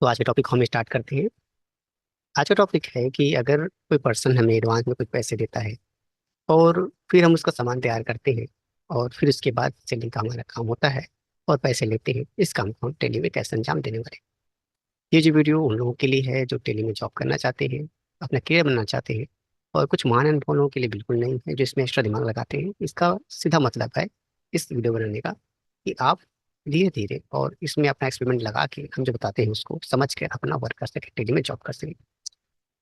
तो आज का टॉपिक हम स्टार्ट करते हैं। आज का टॉपिक है कि अगर कोई पर्सन हमें एडवांस में कुछ पैसे देता है और फिर हम उसका सामान तैयार करते हैं और फिर उसके बाद सेलिंग का हमारा काम होता है और पैसे लेते हैं, इस काम को हम टेली में कैसे अंजाम देने वाले हैं। ये जो वीडियो उन लोगों के लिए है जो टेली में जॉब करना चाहते हैं, अपना करियर बनना चाहते हैं, और कुछ महान अनुभव लोगों के लिए बिल्कुल नहीं है जो इसमें एक्स्ट्रा दिमाग लगाते हैं। इसका सीधा मतलब है इस वीडियो बनाने का कि आप धीरे धीरे और इसमें अपना एक्सपेरिमेंट लगा के हम जो बताते हैं उसको समझ कर अपना वर्क कर सके, टेली में जॉब कर सके।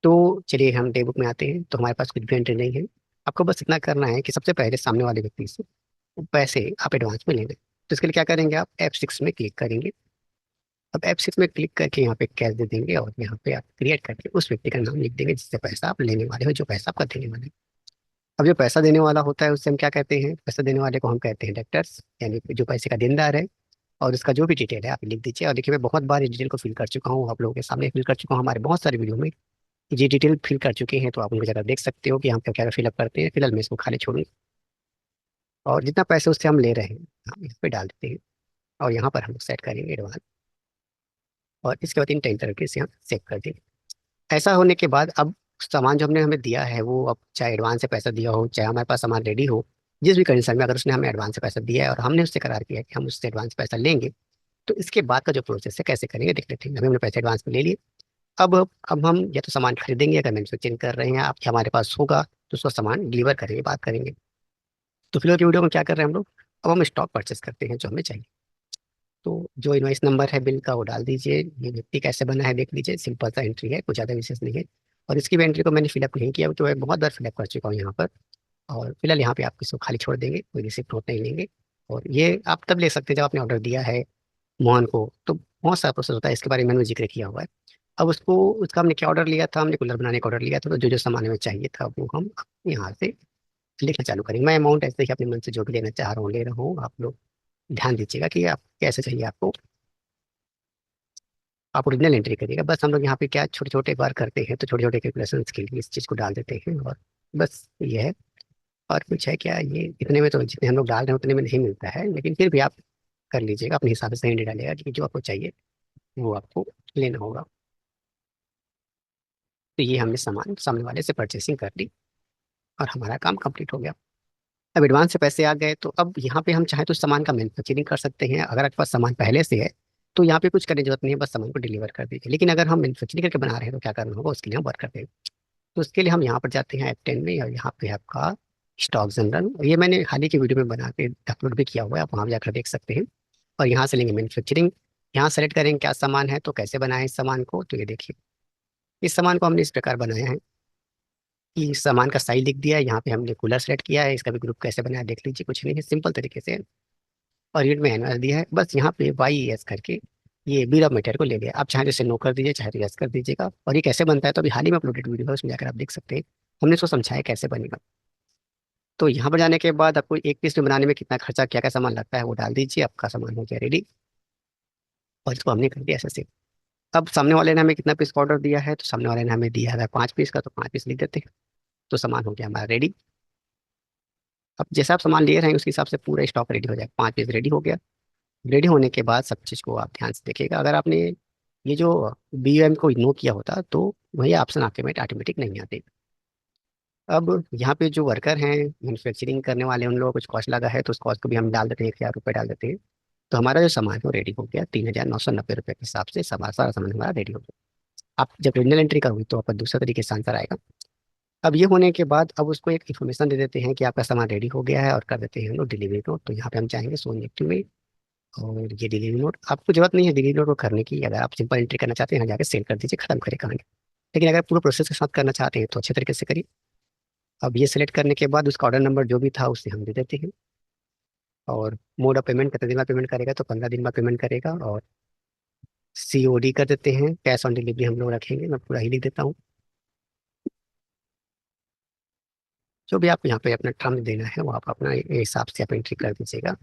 तो चलिए हम डे बुक में आते हैं। तो हमारे पास कुछ भी एंट्री नहीं है। आपको बस इतना करना है कि सबसे पहले सामने वाले व्यक्ति से पैसे आप एडवांस में लेंगे। तो इसके लिए क्या करेंगे, आप F6 में क्लिक करेंगे। अब F6 में क्लिक करके यहाँ पे कैश दे देंगे और यहाँ पे आप क्रिएट करके उस व्यक्ति का नाम लिख देंगे जिससे पैसा आप लेने वाले हो, जो पैसा आपका देने वाले हैं। अब जो पैसा देने वाला होता है उससे हम क्या कहते हैं, पैसा देने वाले को हम कहते हैं डेक्टर्स, यानी कि जो पैसे का देनदार है। और उसका जो भी डिटेल है आप लिख दीजिए। और देखिए मैं बहुत बार इस डिटेल को फिल कर चुका हूँ, आप लोगों के सामने फिल कर चुका हूँ, हमारे बहुत सारे वीडियो में ये डिटेल फिल कर चुके हैं। तो आप उनको जरा देख सकते हो कि हम क्या क्या फिलअप करते हैं। फिलहाल मैं इसको खाली छोड़ूंगा और जितना पैसे उससे हम ले रहे हैं हम इस पे डाल देते हैं और यहाँ पर हम सेट करेंगे एडवांस। और इसके बाद इन टाइम तरीके से हम सेव कर देंगे। ऐसा होने के बाद अब सामान जो हमने हमें दिया है वो, अब चाहे एडवांस से पैसा दिया हो चाहे हमारे पास सामान रेडी हो, जिस भी कंडीशन में अगर उसने हमें एडवांस से पैसा दिया है और हमने उससे करार किया है कि हम उससे एडवांस पैसा लेंगे, तो इसके बाद का जो प्रोसेस है कैसे करेंगे देख लेते हैं। अभी हमने पैसे एडवांस में ले लिए। अब हम या तो सामान खरीदेंगे, अगर मैन्युफैक्चरिंग कर रहे हैं आप या हमारे पास होगा तो उसका सामान डिलीवर करेंगे, बात करेंगे। तो फिलहाल की वीडियो में क्या कर रहे हैं हम लोग, अब हम स्टॉक परचेस करते हैं जो हमें चाहिए। तो जो इनवॉइस नंबर है बिल का वो डाल दीजिए। ये व्यक्ति कैसे बना है देख लीजिए, सिंपल सा एंट्री है, कुछ ज़्यादा विशेष नहीं है। और इसकी भी एंट्री को मैंने फिलअप नहीं किया क्योंकि मैं बहुत बार फिलअप कर चुका हूँ यहाँ पर। और फिलहाल यहाँ पे आप इसको खाली छोड़ देंगे, कोई रिसिप्ट नोट नहीं लेंगे। और ये आप तब ले सकते हैं जब आपने ऑर्डर दिया है मोहन को। तो बहुत सारा प्रोसेस होता है, इसके बारे में मैंने जिक्र किया हुआ है। अब उसको, उसका हमने क्या ऑर्डर लिया था, हमने कूलर बनाने का ऑर्डर लिया था। तो जो जो सामान हमें चाहिए था वो हम यहाँ से लिखना चालू करेंगे। मैं अमाउंट ऐसे ही अपने मन से जो भी लेना चाह रहा हूँ ले रहा हूँ। आप लोग ध्यान दीजिएगा कि आप कैसे चाहिए आपको, आप ओरिजिनल एंट्री करिएगा। बस हम लोग यहाँ पे क्या छोटे छोटे बार करते हैं तो छोटे छोटे कैलकुलेशन के लिए इस चीज़ को डाल देते हैं और बस ये है। और कुछ है क्या, ये इतने में तो जितने हम लोग डाल रहे हैं उतने में नहीं मिलता है, लेकिन फिर भी आप कर लीजिएगा अपने हिसाब से, सही नहीं डालेगा कि जो आपको चाहिए वो आपको लेना होगा। तो ये हमने सामान सामने वाले से परचेसिंग कर ली और हमारा काम कंप्लीट हो गया। अब एडवांस से पैसे आ गए तो अब यहाँ पे हम चाहे तो सामान का मैन्युफैक्चरिंग कर सकते हैं। अगर आपके पास सामान पहले से है तो यहाँ पे कुछ करने की जरूरत नहीं है, बस सामान को डिलीवर कर दीजिए। लेकिन अगर हम मैन्युफैक्चरिंग करके बना रहे हैं तो क्या करना होगा, उसके लिए हम वर्क करते हैं। तो उसके लिए हम यहाँ पर जाते हैं F10 में, और यहाँ पे आपका स्टॉक जनरल, ये मैंने हाल ही की वीडियो में बना के अपलोड भी किया हुआ है, आप वहाँ जाकर देख सकते हैं। और यहाँ से लेंगे मैन्युफैक्चरिंग। यहाँ सेलेक्ट करेंगे क्या सामान है, तो कैसे बनाए इस सामान को। तो ये देखिए, इस सामान को हमने इस प्रकार बनाया है कि इस सामान का साइज लिख दिया है। यहाँ पे हमने कूलर सेलेक्ट किया है, इसका भी ग्रुप कैसे बनाया देख लीजिए, कुछ नहीं है, सिंपल तरीके से। और यूनिट में एनआर दिया है, बस यहाँ पे YES करके ये बिल ऑफ मटेरियल को ले लिया। आप चाहे तो इसे नो कर दीजिए, चाहे तो यस कर दीजिएगा। और ये कैसे बनता है तो अभी हाल ही में अपलोडेड वीडियो है, उसमें जाकर आप देख सकते हैं, हमने इसको समझाया कैसे बनेगा। तो यहाँ पर जाने के बाद आपको एक पीस में बनाने में कितना खर्चा, क्या क्या सामान लगता है वो डाल दीजिए, आपका सामान हो गया रेडी। और इसको हमने कर दिया ऐसे से। अब सामने वाले ने हमें कितना पीस का ऑर्डर दिया है, तो सामने वाले ने हमें दिया है 5 पीस का, तो 5 पीस लिख देते हैं। तो सामान हो गया हमारा रेडी। अब जैसा आप सामान ले रहे हैं उसके हिसाब से पूरा स्टॉक रेडी हो जाएगा। 5 पीस रेडी हो गया। रेडी होने के बाद सब चीज़ को आप ध्यान से देखिएगा। अगर आपने ये जो BOM को इग्नोर किया होता तो वही ऑप्शन आपके में ऑटोमेटिक नहीं आते। अब यहाँ पे जो वर्कर हैं मैन्युफैक्चरिंग करने वाले, उन लोगों को कुछ कॉस्ट लगा है तो उस कॉस्ट को भी हम डाल देते हैं, 1,000 रुपये डाल देते हैं। तो हमारा जो सामान है वो रेडी हो गया, 3,990 रुपये के हिसाब से सारा सामान हमारा रेडी हो गया। आप जब रिजनल एंट्री करोगे तो आपका दूसरा तरीके से आंसर आएगा। अब ये होने के बाद अब उसको एक इन्फॉर्मेशन दे देते हैं कि आपका सामान रेडी हो गया है और कर देते हैं हम लोग डिलीवरी नोट। तो यहाँ पे हम चाहेंगे सोनी एक्टिव में, और ये डिलीवरी नोट आपको जरूरत नहीं है डिलीवरी नोट को करने की। अगर आप सिंपल एंट्री करना चाहते हैं यहाँ जाके सेल कर दीजिए, खत्म करें कहानी। लेकिन अगर पूरे प्रोसेस के साथ करना चाहते हैं तो अच्छे तरीके से करिए। अब ये सेलेक्ट करने के बाद उसका ऑर्डर नंबर जो भी था उसे हम दे देते हैं। और मोड ऑफ पेमेंट कितने दिन बाद पेमेंट करेगा, तो 15 दिन बाद पेमेंट करेगा। और COD कर देते हैं, कैश ऑन डिलीवरी हम लोग रखेंगे, मैं पूरा ही लिख देता हूँ। जो भी आप यहाँ पे अपना टर्म देना है वो आप अपना ये हिसाब से आप एंट्री कर दीजिएगा।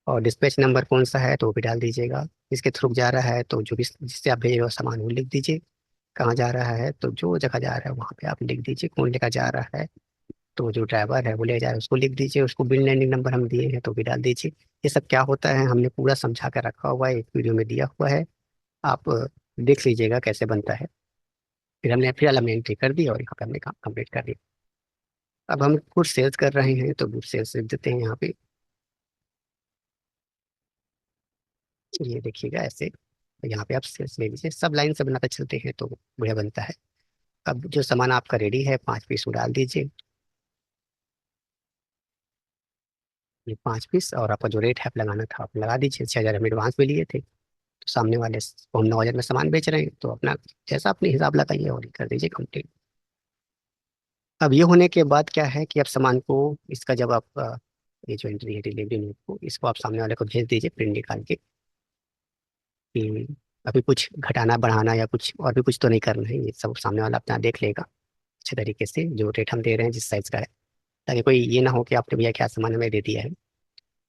और डिस्पैच नंबर कौन सा है तो वो भी डाल दीजिएगा। इसके थ्रू जा रहा है तो जो भी जिससे आप भेजे हुए सामान वो लिख दीजिए। कहाँ जा रहा है तो जो जगह जा रहा है वहाँ पे आप लिख दीजिए, कौन लेकर जा रहा है तो जो ड्राइवर है वो ले जा रहा है उसको लिख दीजिए। उसको बिल लैंडिंग नंबर हम दिए हैं तो भी डाल दीजिए। ये सब क्या होता है हमने पूरा समझा कर रखा हुआ है, एक वीडियो में दिया हुआ है। आप देख लीजिएगा कैसे बनता है। फिर हमने एंट्री कर दी और यहाँ पे हमने काम कंप्लीट कर दिया। अब हम गुड सेल्स कर रहे हैं तो गुड सेल्स देते हैं यहाँ पे। ये देखिएगा ऐसे, तो यहाँ पे आप सेल्स ले लीजिए, सब लाइन से बनाते चलते हैं तो बढ़िया बनता है। अब जो सामान आपका रेडी है 5 पीस वो डाल दीजिए। ये 5 पीस, और आपका जो रेट है आप लगाना था आप लगा दीजिए। 6,000 हम एडवांस में लिए थे, तो सामने वाले को हम 9,000 में सामान बेच रहे हैं, तो अपना जैसा अपने हिसाब लगाइए और ये कर दीजिए कंप्लीट। अब ये होने के बाद क्या है कि आप सामान को, इसका जब आप ये जो एंट्री है डिलीवरी नोट को, इसको आप सामने वाले को भेज दीजिए प्रिंट निकाल के कि अभी कुछ घटाना बढ़ाना या कुछ और भी कुछ तो नहीं करना है, ये सब सामने वाला अपना देख लेगा अच्छे तरीके से जो रेट हम दे रहे हैं जिस साइज का है, ताकि कोई ये ना हो कि आपने भैया क्या सामान हमें दे दिया है।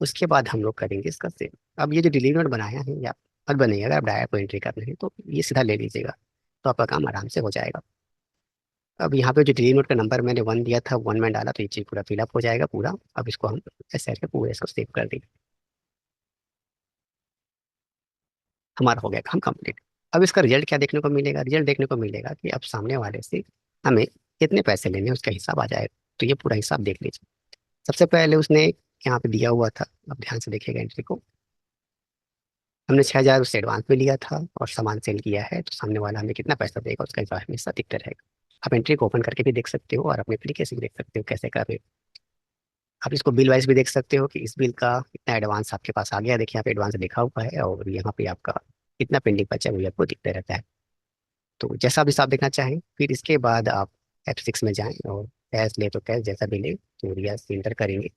उसके बाद हम लोग करेंगे इसका सेल। अब ये जो डिलीवरी नोट बनाया है या मत बनेगा, अगर आप डायरेक्ट को एंट्री करना है तो ये सीधा ले लीजिएगा, तो आपका काम आराम से हो जाएगा। अब यहाँ पे जो डिलीवरी नोट का नंबर मैंने 1 दिया था 1 में डाला, तो ये चीज पूरा फिलअप हो जाएगा पूरा। अब इसको हम ऐसे करके पूरे इसको सेव कर देंगे, हमारा हो गया काम कंप्लीट। अब इसका रिजल्ट क्या देखने को मिलेगा? रिजल्ट देखने को मिलेगा कि अब सामने वाले से हमें कितने पैसे लेने हैं उसका हिसाब आ जाएगा। तो ये पूरा हिसाब देख लीजिए। सबसे पहले उसने यहाँ पे दिया हुआ था, अब ध्यान से देखिएगा एंट्री को। हमने 6,000 उससे एडवांस में लिया था और सामान सेल किया है, तो सामने वाला हमें कितना पैसा देगा उसका हिसाब हमेशा दिखता रहेगा। आप एंट्री को ओपन करके भी देख सकते हो और अपने तरीके से भी देख सकते हो कैसे कर रहे हो। आप इसको बिल वाइज भी देख सकते हो कि इस बिल का कितना एडवांस आपके पास आ गया, देखिए यहाँ पे एडवांस लिखा हुआ है और यहाँ पे आपका कितना पेंडिंग बचा है वो आपको दिखता रहता है। तो जैसा आप हिसाब देखना चाहें, फिर इसके बाद आप F6 में जाएं और कैश ले तो कैश, जैसा भी ले तो रियाज इंटर करेंगे।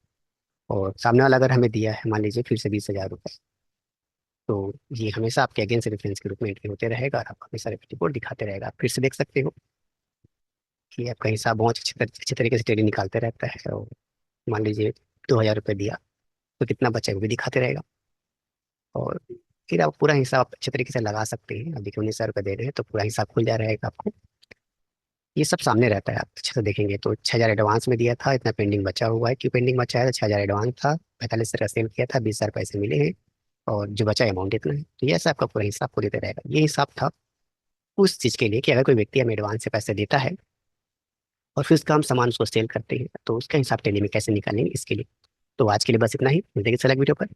और सामने वाला अगर हमें दिया है मान लीजिए फिर से 20,000 रुपये, तो ये हमेशा आपके अगेंस्ट रेफरेंस के रूप में एंट्री होते रहेगा और आपको हमेशा रिपोर्ट दिखाते रहेगा। आप फिर से देख सकते हो कि आपका हिसाब बहुत अच्छे तरीके से डेली निकालते रहता है। और मान लीजिए 2,000 रुपये दिया तो कितना बचा है वो भी दिखाते रहेगा। और फिर आप पूरा हिसाब अच्छे तरीके से लगा सकते हैं। अब देखिए 19,000 रुपये दे रहे हैं तो पूरा हिसाब खुल जा रहेगा आपको। ये सब सामने रहता है, आप अच्छे से देखेंगे तो 6,000 एडवांस में दिया था, इतना पेंडिंग बचा हुआ है। क्यों पेंडिंग बचा है? तो 6,000 एडवांस था, 45 का सेल किया था, 20,000 पैसे मिले हैं और जो बचा अमाउंट इतना है। तो ये ऐसा आपका पूरा हिसाब को देते रहेगा। ये हिसाब था उस चीज़ के लिए कि अगर कोई व्यक्ति हमें एडवांस से पैसे देता है और फिर उसका हम सामान उसको सेल करते हैं, तो उसका हिसाब टेली में कैसे निकालेंगे इसके लिए। तो आज के लिए बस इतना ही, मिलते हैं किसी अलग वीडियो पर।